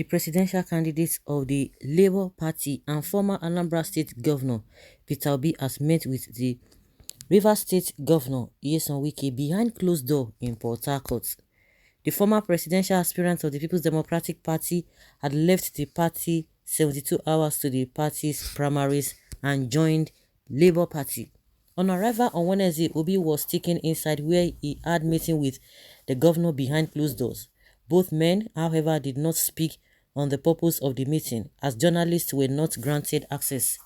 presidential candidate of the Labour Party and former Anambra State Governor Peter Obi has met with the Rivers State Governor Wike behind closed door in Port Harcourt. The former presidential aspirant of the People's Democratic Party had left the party 72 hours to the party's primaries and joined Labour Party. On arrival on Wednesday, Obi was taken inside where he had meeting with the governor behind closed doors. Both men, however, did not speak on the purpose of the meeting as journalists were not granted access.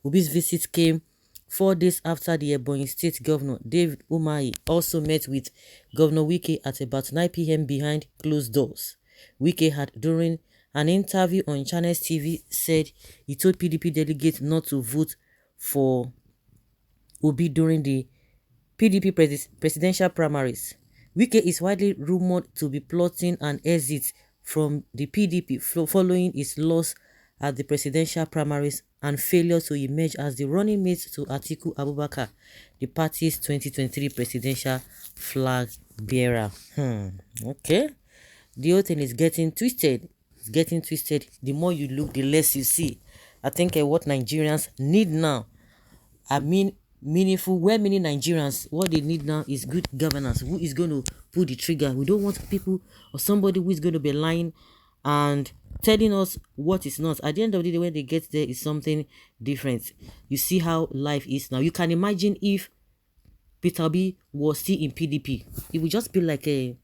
Obi's visit came 4 days after the Ebonyi State Governor David Umahi also met with Governor Wike at about 9 p.m. behind closed doors. Wike had, during an interview on Channels TV, said he told PDP delegates not to vote for Obi during the PDP presidential primaries. Wike is widely rumored to be plotting an exit from the PDP following his loss at the presidential primaries and failure to emerge as the running mate to Atiku Abubakar, the party's 2023 presidential flag bearer. Okay. The whole thing is getting twisted. It's getting twisted. The more you look, the less you see. I think what Nigerians need now, meaningful, well-meaning Nigerians, what they need now is good governance. Who is going to pull the trigger? We don't want people or somebody who is going to be lying and telling us what is not. At the end of the day, when they get there, is something different. You see how life is now. You can imagine if Peter Obi was still in PDP. It would just be like a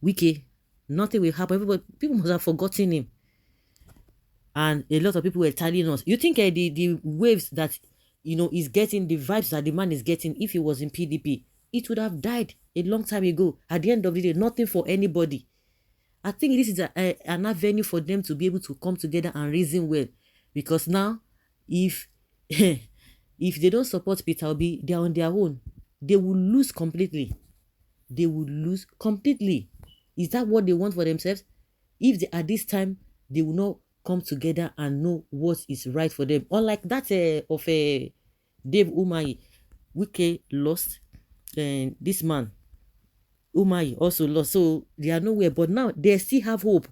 Wike. Nothing will happen. People must have forgotten him. And a lot of people were telling us, you think the waves that is getting, the vibes that the man is getting, if he was in PDP, it would have died a long time ago. At the end of the day, nothing for anybody. I think this is an avenue for them to be able to come together and reason well. Because now, if if they don't support Peter Obi, they are on their own. They will lose completely. They will lose completely. Is that what they want for themselves? If at this time, they will not come together and know what is right for them. Unlike that of Dave Umahi, Wike lost, and this man Umahi also lost. So they are nowhere. But now they still have hope.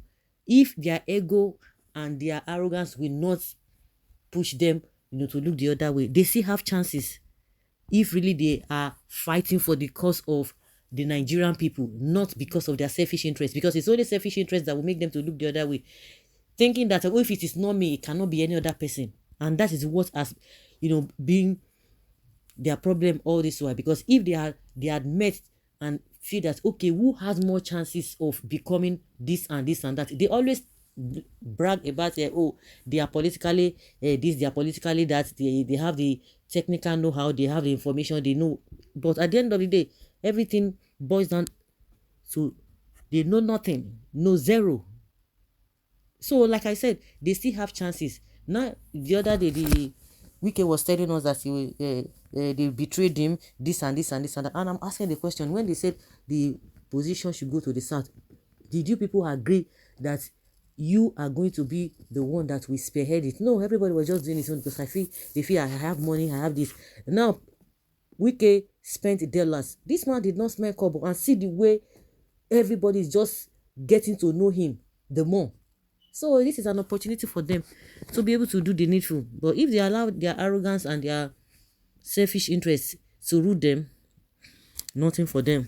If their ego and their arrogance will not push them, to look the other way, they still have chances. If really they are fighting for the cause of the Nigerian people, not because of their selfish interest, because it's only selfish interest that will make them to look the other way, thinking that if it is not me, it cannot be any other person. And that is what has, been their problem all this while. Because if they had met and feel that, okay, who has more chances of becoming this and this and that, they always brag about, they are politically this, they are politically that, they have the technical know-how, they have the information, they know. But at the end of the day, everything boils down to they know nothing, no zero. So, like I said, they still have chances. Now, the other day, the Wike was telling us that they betrayed him, this and this and this and that. And I'm asking the question, when they said the position should go to the south, did you people agree that you are going to be the one that will spearhead it? No, everybody was just doing his own because they feel I have money, I have this. Now, Wike spent dollars. This man did not spend kobo, and see the way everybody is just getting to know him the more. So this is an opportunity for them to be able to do the needful. But if they allow their arrogance and their selfish interests to rule them, nothing for them.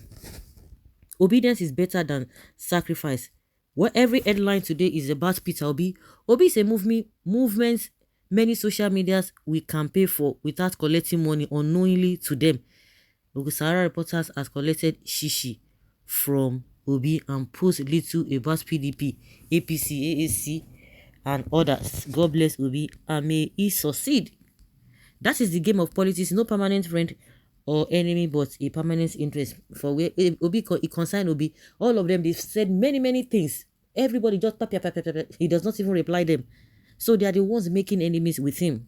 Obedience is better than sacrifice. What every headline today is about Peter Obi. Obi is a movement many social medias we campaign for without collecting money unknowingly to them. Sahara Reporters has collected shishi from Obi and post little about PDP, APC, AAC, and others. God bless Obi and may he succeed. That is the game of politics. No permanent friend or enemy, but a permanent interest. For where Obi concerned Obi, all of them, they've said many things. Everybody just he does not even reply them. So they are the ones making enemies with him.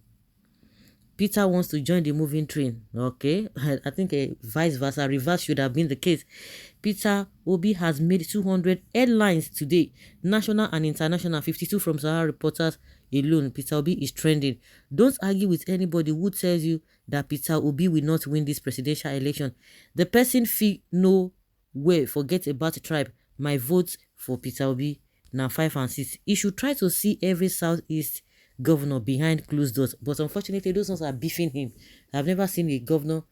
Peter wants to join the moving train. Okay, I think vice versa, reverse should have been the case. Peter Obi has made 200 headlines today, national and international, 52 from Sahara Reporters alone. Peter Obi is trending. Don't argue with anybody who tells you that Peter Obi will not win this presidential election. The person feel no way, forget about the tribe. My vote for Peter Obi now 5 and 6. He should try to see every Southeast governor behind closed doors. But unfortunately, those ones are beefing him. I've never seen a governor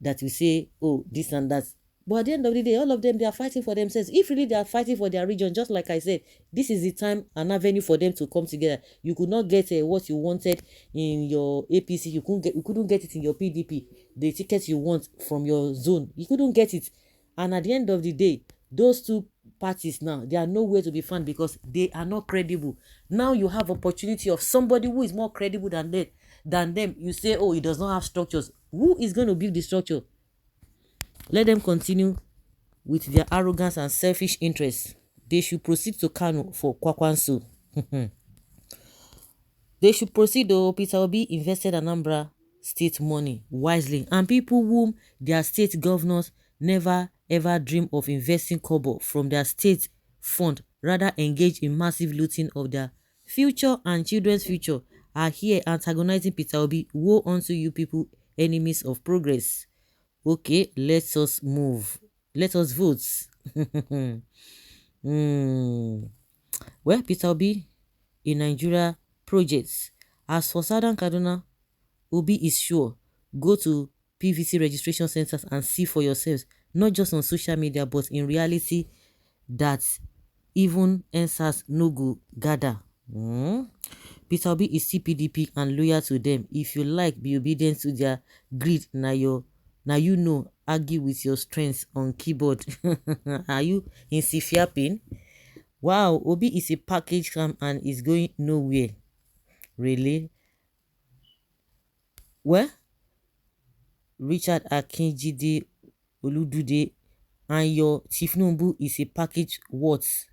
that will say, oh, this and that. But at the end of the day, all of them, they are fighting for themselves. If really they are fighting for their region, just like I said, this is the time and avenue for them to come together. You could not get what you wanted in your APC. You couldn't get it in your PDP. The ticket you want from your zone, you couldn't get it. And at the end of the day, those two parties now, they are nowhere to be found because they are not credible. Now you have opportunity of somebody who is more credible than them. You say, oh, he does not have structures. Who is going to build the structure? Let them continue with their arrogance and selfish interests. They should proceed to Kano for Kwakwanso. They should proceed though. Peter Obi invested Anambra state money wisely, and people whom their state governors never ever dream of investing kobo from their state fund, rather engage in massive looting of their future and children's future, are here antagonizing Peter Obi. Woe unto you people, enemies of progress. Okay, let us move. Let us vote. Well, Peter Obi in Nigeria projects. As for Southern Kaduna, Obi is sure. Go to PVC registration centers and see for yourselves, not just on social media, but in reality, that even NSAS no go gather. Peter Obi is CPDP and loyal to them. If you like, be obedient to their greed. Now argue with your strengths on keyboard. Are you in severe pain? Wow, Obi is a package cam and is going nowhere. Really? Well, Richard Akinjide Oludude and your Tifnumbu is a package worth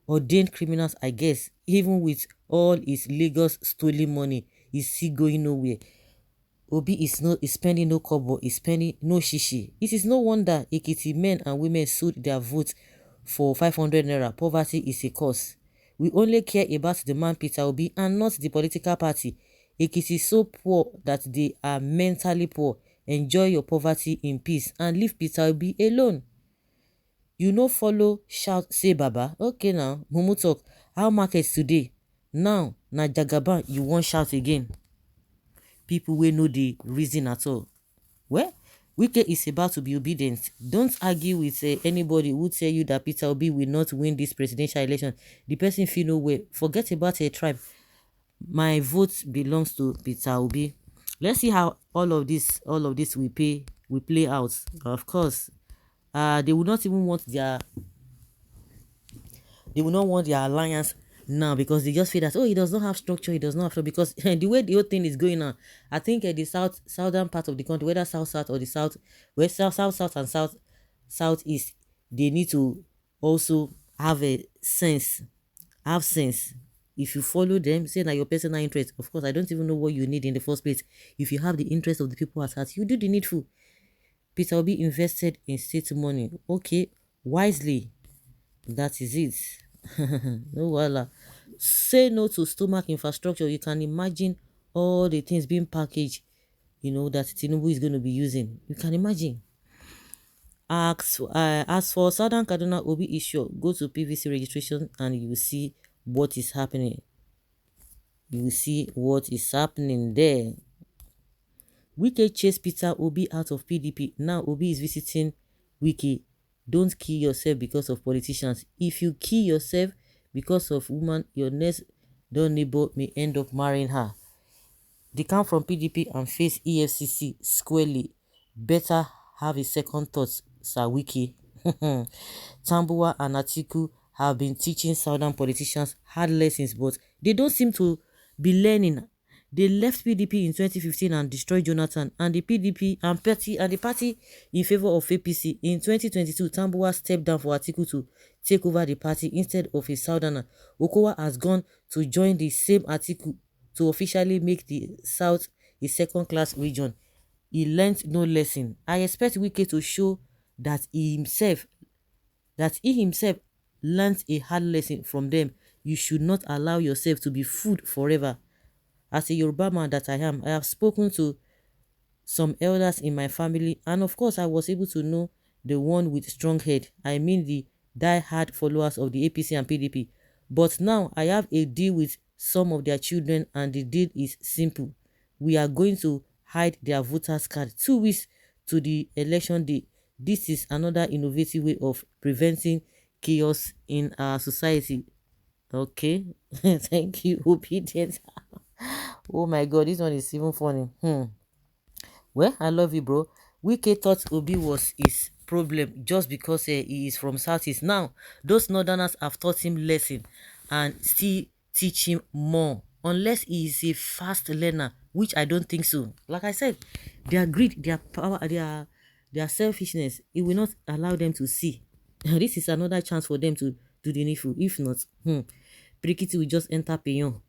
ordained criminals, I guess. Even with all his Lagos stolen money, he's still going nowhere. Obi is spending no kobo, is spending no shishi. It is no wonder Ekiti men and women sold their votes for 500 naira. Poverty is a cause. We only care about the man Peter Obi and not the political party. Ekiti is so poor that they are mentally poor. Enjoy your poverty in peace and leave Peter Obi alone. You no follow shout say baba. Okay now, Mumu talk. How markets today? Now, na Jagaban you won't shout again. People will know the reason at all. Well, Wike is about to be obedient. Don't argue with anybody who tell you that Peter Obi will not win this presidential election. The person feel nowhere. Forget about a tribe. My vote belongs to Peter Obi. Let's see how all of this will play out. Of course, they will not want their alliance now, because they just feel that, oh, he does not have structure, because the way the whole thing is going on, I think the southern part of the country, whether south or the south west, south and southeast, they need to also have sense. If you follow them, say now your personal interest, of course, I don't even know what you need in the first place. If you have the interest of the people at heart, you do the needful. Peter Obi invested in state money, okay, wisely. That is it. No wala. Say no to stomach infrastructure. You can imagine all the things being packaged, that Tinubu is going to be using. You can imagine. As for Southern Kaduna, Obi is sure. Go to PVC registration and you will see what is happening. You will see what is happening there. Wike chased Peter Obi out of PDP. Now Obi is visiting Wike. Don't kill yourself because of politicians. If you kill yourself because of woman, your next door neighbor may end up marrying her. They come from PDP and face EFCC squarely. Better have a second thought, Sir Wike. Tambuwa and Atiku have been teaching southern politicians hard lessons, but they don't seem to be learning. They left PDP in 2015 and destroyed Jonathan and the party in favor of APC. In 2022, Tambuwa stepped down for Atiku to take over the party instead of a southerner. Okowa has gone to join the same Atiku to officially make the South a second-class region. He learned no lesson. I expect Wike to show that he himself learned a hard lesson from them. You should not allow yourself to be fooled forever. As a Yoruba man that I am, I have spoken to some elders in my family, and of course I was able to know the one with strong head. I mean the die-hard followers of the APC and PDP. But now I have a deal with some of their children, and the deal is simple. We are going to hide their voters card 2 weeks to the election day. This is another innovative way of preventing chaos in our society. Okay. Thank you, obedient. Oh my god, this one is even funny. Well, I love you, bro. Wike thought Obi was his problem just because he is from Southeast. Now, those northerners have taught him lesson and still teach him more. Unless he is a fast learner, which I don't think so. Like I said, their greed, their power, their selfishness, it will not allow them to see. This is another chance for them to do the needful. If not, Brikiti will just enter Payon